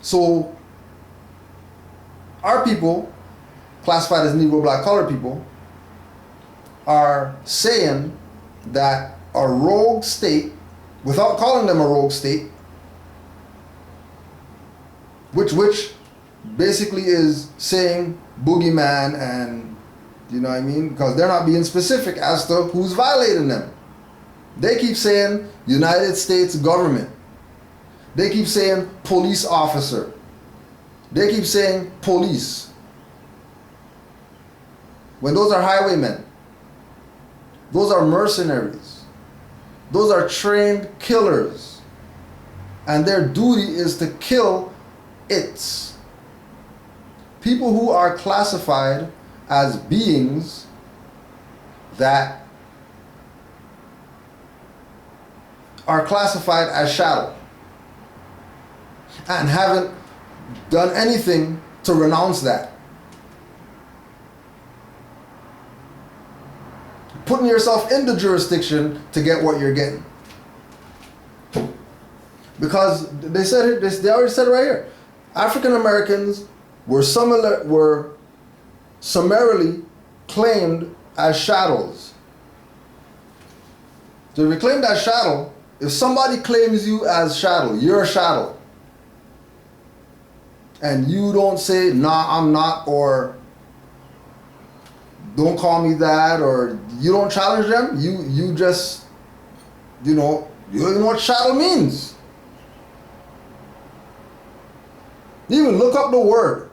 So our people, classified as Negro, black, colored people, are saying that a rogue state, without calling them a rogue state, which basically is saying boogeyman, and you know what I mean, because they're not being specific as to who's violating them. They keep saying United States government. They keep saying police officer. They keep saying police. When those are highwaymen. Those are mercenaries. Those are trained killers. And their duty is to kill it. People who are classified as beings that are classified as shadow and haven't done anything to renounce that. Putting yourself in the jurisdiction to get what you're getting. Because they said it, they already said it right here. African Americans were summarily claimed as shadows. So if you're claimed as shadow, if somebody claims you as shadow, you're a shadow. And you don't say, nah, I'm not, or don't call me that, or you don't challenge them, you just, you don't even know what shadow means. You even look up the word.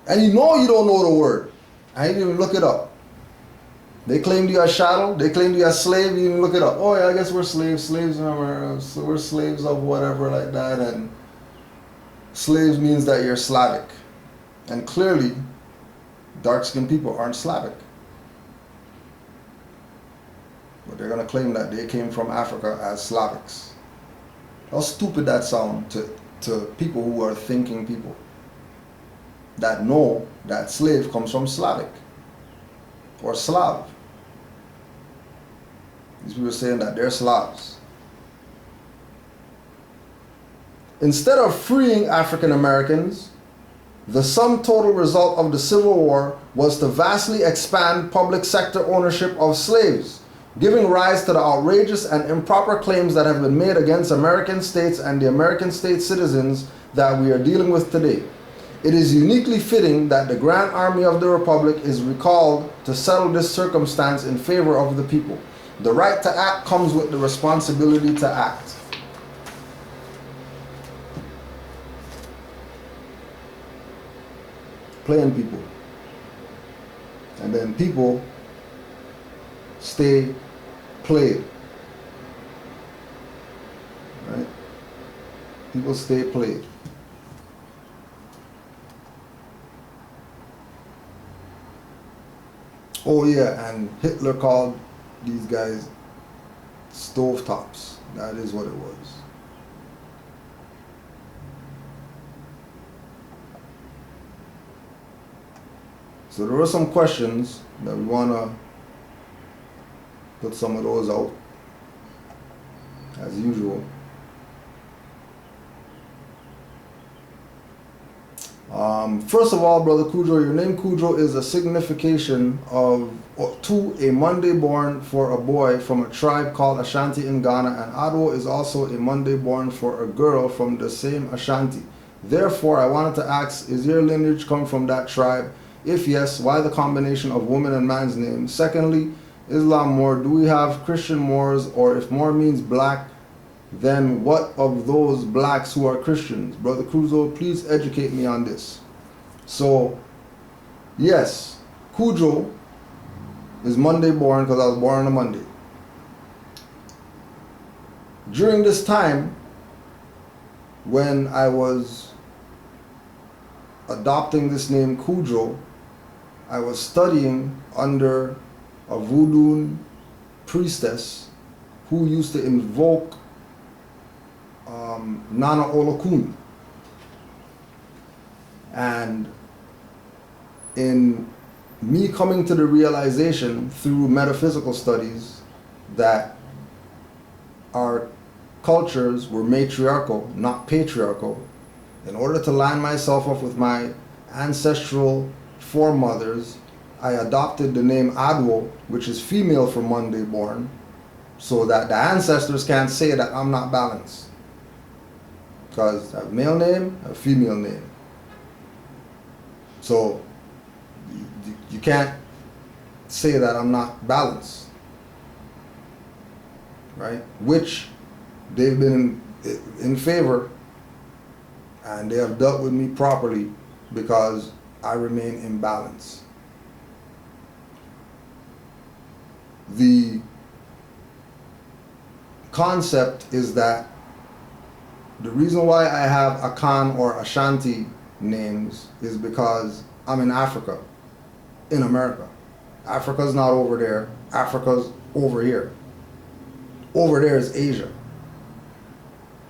And you know you don't know the word. I didn't even look it up. They claimed you as shadow, they claimed you as slave, you didn't look it up. Oh yeah, I guess we're slaves, we're slaves of whatever like that, and slaves means that you're Slavic. And clearly, dark-skinned people aren't Slavic. But they're going to claim that they came from Africa as Slavics. How stupid that sounds to people who are thinking people that know that slave comes from Slavic or Slav. These people are saying that they're Slavs. Instead of freeing African Americans, the sum total result of the Civil War was to vastly expand public sector ownership of slaves, giving rise to the outrageous and improper claims that have been made against American states and the American state citizens that we are dealing with today. It is uniquely fitting that the Grand Army of the Republic is recalled to settle this circumstance in favor of the people. The right to act comes with the responsibility to act. Playing people. And then people stay played. Right? People stay played. Oh yeah, and Hitler called these guys stovetops. That is what it was. So there are some questions that we want to put some of those out, as usual. First of all, Brother Kudro, your name Kudro is a signification to a Monday born for a boy from a tribe called Ashanti in Ghana, and Adwo is also a Monday born for a girl from the same Ashanti. Therefore, I wanted to ask, is your lineage come from that tribe? If yes, why the combination of woman and man's name? Secondly, Islam Moor, do we have Christian Moors, or if Moor means black, then what of those blacks who are Christians? Brother Kudro, please educate me on this. So, yes, Kudro is Monday born because I was born on a Monday. During this time, when I was adopting this name Kudro, I was studying under a voodoo priestess who used to invoke Nana Olokun. And in me coming to the realization through metaphysical studies that our cultures were matriarchal, not patriarchal, In order to line myself up with my ancestral foremothers, I adopted the name Adwo, which is female for Monday born, so that the ancestors can't say that I'm not balanced. Because I have a male name, a female name. So you can't say that I'm not balanced. Right? Which they've been in favor, and they have dealt with me properly because I remain in balance. The concept is that the reason why I have Akan or Ashanti names is because I'm in Africa, in America. Africa's not over there. Africa's over here. Over there is Asia.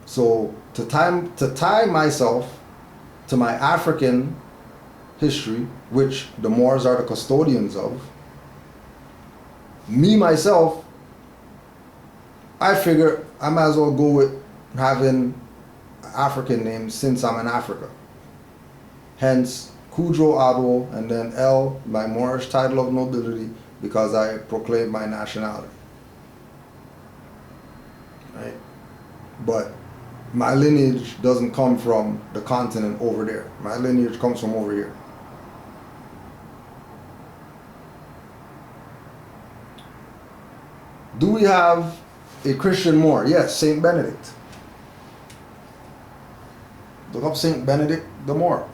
So to tie myself to my African history, which the Moors are the custodians of, me myself, I figure I might as well go with having African names since I'm in Africa. Hence Kudro Adwo, and then L, my Moorish title of nobility, because I proclaim my nationality. Right? But my lineage doesn't come from the continent over there. My lineage comes from over here. Do we have a Christian Moor? Yes, Saint Benedict. Look up Saint Benedict the Moor.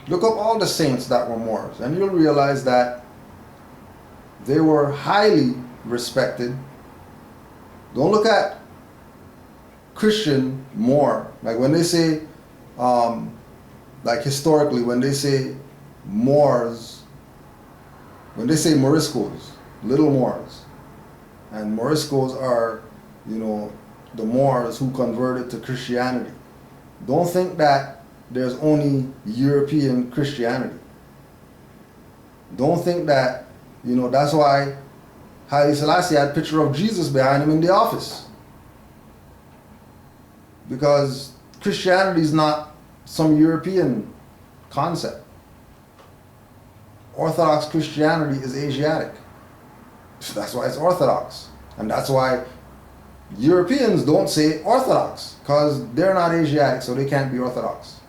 Look up all the saints that were Moors, and you'll realize that they were highly respected. Don't look at Christian Moor. Like when they say, like historically, when they say Moors, when they say Moriscos, little Moors, and Moriscos are, you know, the Moors who converted to Christianity. Don't think that there's only European Christianity. Don't think that, you know, that's why Haile Selassie had a picture of Jesus behind him in the office. Because Christianity is not some European concept. Orthodox Christianity is Asiatic. That's why it's Orthodox. And that's why Europeans don't say Orthodox, because they're not Asiatic, so they can't be Orthodox.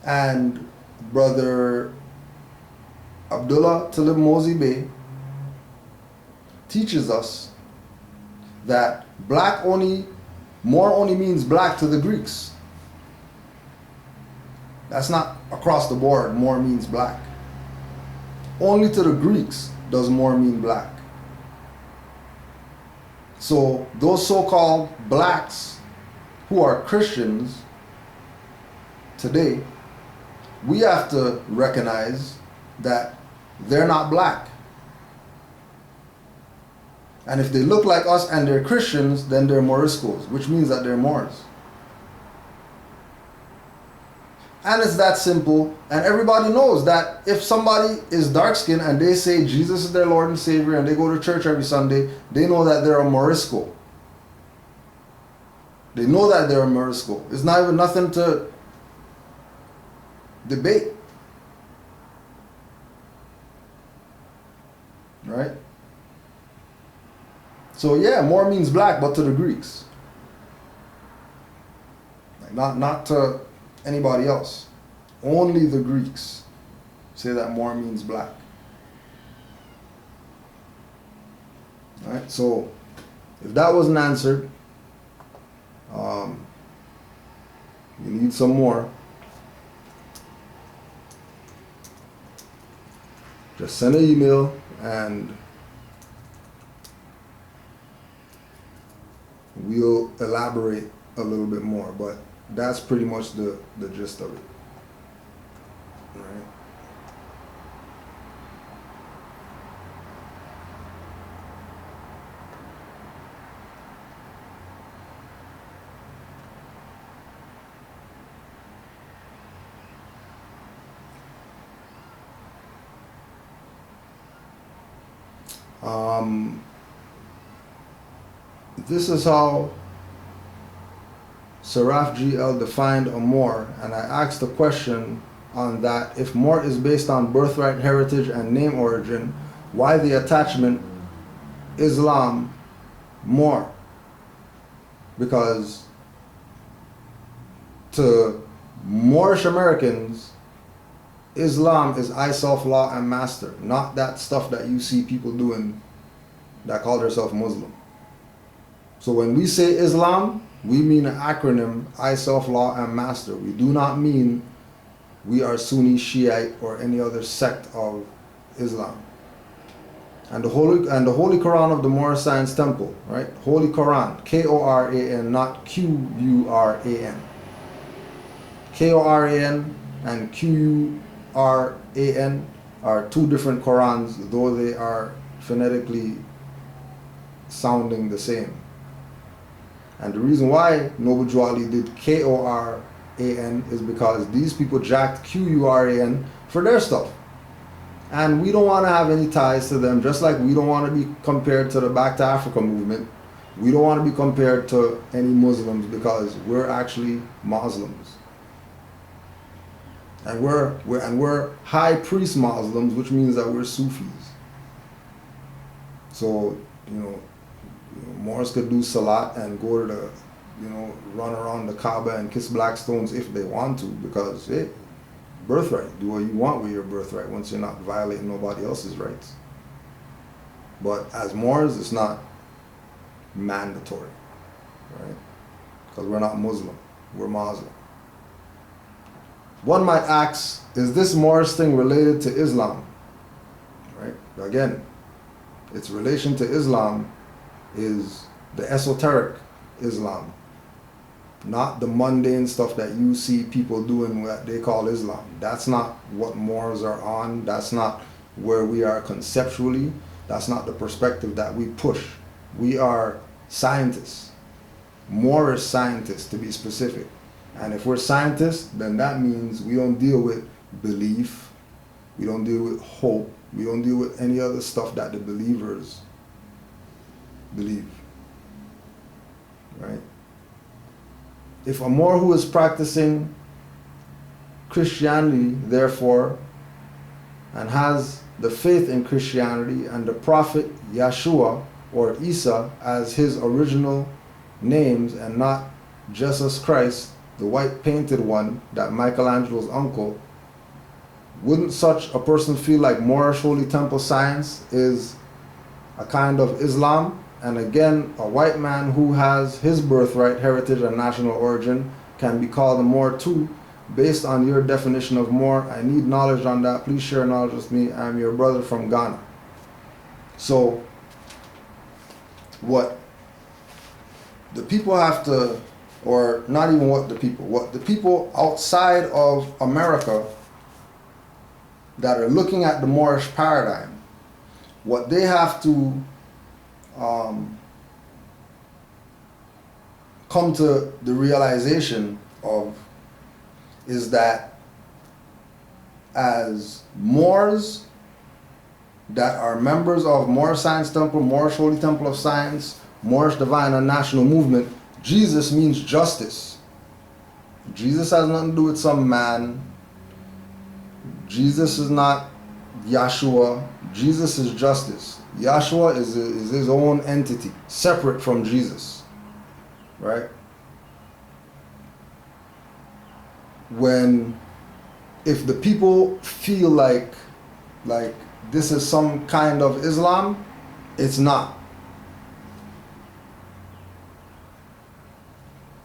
And Brother Abdullah Talib Mosi Bey teaches us that Moor only means black to the Greeks. That's not across the board, Moor means black. Only to the Greeks does Moor mean black. So those so-called blacks who are Christians today, we have to recognize that they're not black. And if they look like us and they're Christians, then they're Moriscos, which means that they're Moors. And it's that simple. And everybody knows that if somebody is dark-skinned and they say Jesus is their Lord and Savior and they go to church every Sunday, they know that they're a Morisco. They know that they're a Morisco. It's not even nothing to debate. Right? So yeah, Moor means black, but to the Greeks. Like not to anybody else. Only the Greeks say that Moor means black. Alright, so if that wasn't answered, you need some more. Just send an email and we'll elaborate a little bit more, but that's pretty much the gist of it. All right. this is how Saraf GL defined a Moor, and I asked the question on that: if Moor is based on birthright, heritage, and name origin, why the attachment Islam Moor? Because to Moorish Americans, Islam is I, self, law, and master, not that stuff that you see people doing that call themselves Muslim. So when we say Islam, we mean an acronym, I, self, law, and master. We do not mean we are Sunni, Shiite, or any other sect of Islam. And the Holy Quran of the Moorish Science Temple, right? Holy Quran, K-O-R-A-N, not Q-U-R-A-N. K-O-R-A-N and Q-U-R-A-N are two different Qurans, though they are phonetically sounding the same. And the reason why Noble Jwali did K-O-R-A-N is because these people jacked Q-U-R-A-N for their stuff. And we don't want to have any ties to them, just like we don't want to be compared to the Back to Africa movement. We don't want to be compared to any Muslims because we're actually Muslims. And we're high priest Muslims, which means that we're Sufis. So, Moors could do salat and go to the, run around the Kaaba and kiss black stones if they want to, because, hey, birthright, do what you want with your birthright once you're not violating nobody else's rights. But as Moors, it's not mandatory, right? Because we're not Muslim, we're Muslim. One might ask, is this Moorish thing related to Islam? Right? Again, its relation to Islam is the esoteric Islam, not the mundane stuff that you see people doing what they call Islam. That's not what Moors are on. That's not where we are conceptually. That's not the perspective that we push. We are scientists, Moorish scientists to be specific. And if we're scientists, then that means we don't deal with belief, we don't deal with hope, we don't deal with any other stuff that the believers believe, right? If a Moor who is practicing Christianity, therefore, and has the faith in Christianity and the prophet Yeshua or Isa as his original names and not Jesus Christ, the white painted one, that Michelangelo's uncle, wouldn't such a person feel like Moorish Holy Temple science is a kind of Islam? And again, a white man who has his birthright, heritage, and national origin can be called a Moor too, based on your definition of Moor. I need knowledge on that. Please share knowledge with me. I'm your brother from Ghana. So, what the people have to, or not even what the people outside of America that are looking at the Moorish paradigm, what they have to come to the realization of is that as Moors that are members of Moorish Science Temple, Moorish Holy Temple of Science, Moorish Divine and National Movement, Jesus means justice. Jesus has nothing to do with some man. Jesus is not Yeshua. Jesus is justice. Yeshua is his own entity, separate from Jesus, right? If the people feel like this is some kind of Islam, it's not.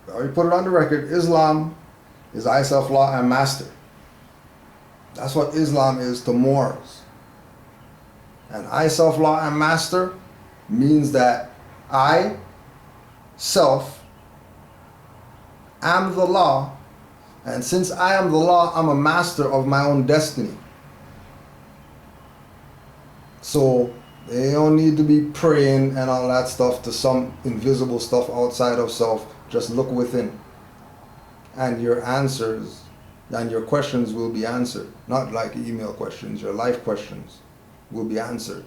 I already put it on the record. Islam is I, self, law, and master. That's what Islam is to Moors. And I, self, law, and master means that I, self, am the law, and since I am the law, I'm a master of my own destiny. So they don't need to be praying and all that stuff to some invisible stuff outside of self. Just look within, and your answers and your questions will be answered. Not like email questions, your life questions will be answered.